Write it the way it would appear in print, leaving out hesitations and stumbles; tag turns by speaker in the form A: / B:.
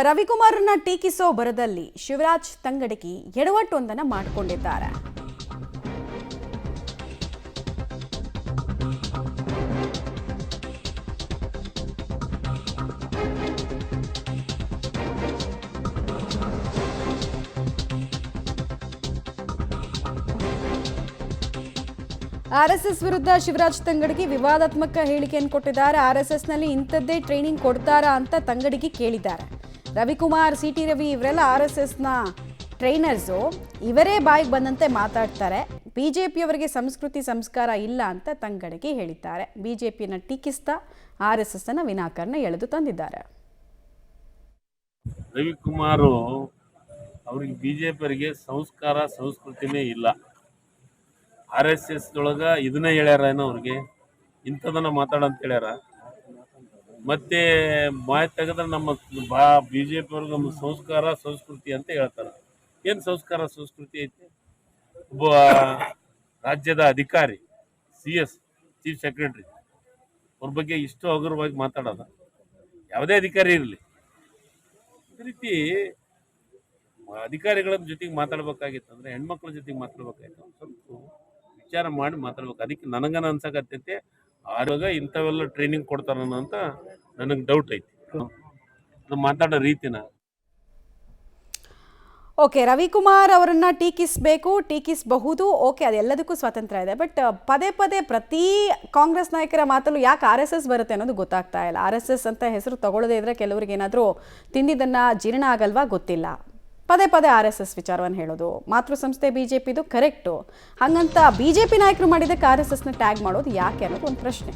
A: ರವಿಕುಮಾರ್ನ ಟೀಕಿಸೋ ಬರದಲ್ಲಿ ಶಿವರಾಜ್ ತಂಗಡಗಿ ಎಡವಟ್ಟೊಂದನ್ನು ಮಾಡಿಕೊಂಡಿದ್ದಾರೆ. ಆರ್ಎಸ್ಎಸ್ ವಿರುದ್ಧ ಶಿವರಾಜ್ ತಂಗಡಗಿ ವಿವಾದಾತ್ಮಕ ಹೇಳಿಕೆಯನ್ನು ಕೊಟ್ಟಿದ್ದಾರೆ. ಆರ್ಎಸ್ಎಸ್ನಲ್ಲಿ ಇಂಥದ್ದೇ ಟ್ರೈನಿಂಗ್ ಕೊಡ್ತಾರಾ ಅಂತ ತಂಗಡಗಿ ಕೇಳಿದ್ದಾರೆ. ರವಿಕುಮಾರ್, ಸಿಟಿ ರವಿ ಇವರೆಲ್ಲ ಆರ್ಎಸ್ಎಸ್ನ ಟ್ರೈನರ್ಸು, ಇವರೇ ಬಾಯಿಗೆ ಬಂದಂತೆ ಮಾತಾಡ್ತಾರೆ. ಬಿಜೆಪಿಯವರಿಗೆ ಸಂಸ್ಕೃತಿ ಸಂಸ್ಕಾರ ಇಲ್ಲ ಅಂತ ತಂಗಡಗಿ ಹೇಳಿದ್ದಾರೆ. ಬಿಜೆಪಿಯನ್ನು ಟೀಕಿಸ್ತಾ ಆರ್ಎಸ್ಎಸ್ ಅನ್ನು ವಿನಾಕಾರಣ ಎಳೆದು ತಂದಿದ್ದಾರೆ.
B: ರವಿಕುಮಾರ್ ಅವ್ರಿಗೆ ಬಿಜೆಪಿಯವರಿಗೆ ಸಂಸ್ಕಾರ ಸಂಸ್ಕೃತಿನೇ ಇಲ್ಲ. RSS ಒಳಗ ಇದನ್ನೇ ಹೇಳ್ಯಾರ ಏನೋ ಅವ್ರಿಗೆ, ಇಂಥದನ್ನ ಮಾತಾಡಂತ ಹೇಳ್ಯಾರ. ಮತ್ತೆ ಮಾತು ತೆಗೆದ್ರೆ ನಮ್ಮ ಬಿಜೆಪಿ ಅವ್ರಿಗೆ ನಮ್ಮ ಸಂಸ್ಕಾರ ಸಂಸ್ಕೃತಿ ಅಂತ ಹೇಳ್ತಾರೆ. ಏನು ಸಂಸ್ಕಾರ ಸಂಸ್ಕೃತಿ ಐತಿ? ಒಬ್ಬ ರಾಜ್ಯದ ಅಧಿಕಾರಿ, CS ಚೀಫ್ ಸೆಕ್ರೆಟರಿ ಅವ್ರ ಬಗ್ಗೆ ಇಷ್ಟು ಹಗುರವಾಗಿ ಮಾತಾಡೋದ? ಯಾವುದೇ ಅಧಿಕಾರಿ ಇರಲಿ, ಈ ರೀತಿ ಅಧಿಕಾರಿಗಳ ಜೊತೆಗೆ ಮಾತಾಡ್ಬೇಕಾಗಿತ್ತು ಅಂದ್ರೆ ಹೆಣ್ಮಕ್ಳ ಜೊತೆಗೆ ಮಾತಾಡ್ಬೇಕಾಗಿತ್ತು. ಸ್ವಲ್ಪ ವಿಚಾರ ಮಾಡಿ ಮಾತಾಡ್ಬೇಕು. ಅದಕ್ಕೆ ನನಗನ ಅನ್ಸಕತ್ತೈತೆ ಆವಾಗ ಇಂಥವೆಲ್ಲ ಟ್ರೈನಿಂಗ್ ಕೊಡ್ತಾರ ಅಂತ ನನಗೆ ಡೌಟ್ ಐತಿ. ಅದು ಮಾತಾಡೋ ರೀತಿನ.
A: ಓಕೆ, ರವಿಕುಮಾರ್ ಅವರನ್ನ ಟೀಕಿಸಬಹುದು, ಓಕೆ, ಅದೆಲ್ಲದಕ್ಕೂ ಸ್ವಾತಂತ್ರ್ಯ ಇದೆ. ಬಟ್ ಪದೇ ಪದೇ ಪ್ರತಿ ಕಾಂಗ್ರೆಸ್ ನಾಯಕರ ಮಾತಲ್ಲೂ ಯಾಕೆ RSS ಬರುತ್ತೆ ಅನ್ನೋದು ಗೊತ್ತಾಗ್ತಾ ಇಲ್ಲ. RSS ಅಂತ ಹೆಸರು ತಗೊಳ್ಳದೇ ಇದ್ರೆ ಕೆಲವರಿಗೆ ಏನಾದರೂ ತಿಂದಿದ್ದನ್ನು ಜೀರ್ಣ ಆಗಲ್ವಾ ಗೊತ್ತಿಲ್ಲ. ಪದೇ ಪದೇ RSS ವಿಚಾರವನ್ನು ಹೇಳೋದು, ಮಾತೃ ಸಂಸ್ಥೆ ಬಿಜೆಪಿದು ಕರೆಕ್ಟು, ಹಾಗಂತ ಬಿಜೆಪಿ ನಾಯಕರು ಮಾಡಿದ್ದಕ್ಕೆ RSSನ ಟ್ಯಾಗ್ ಮಾಡೋದು ಯಾಕೆ ಅನ್ನೋದು ಒಂದು ಪ್ರಶ್ನೆ.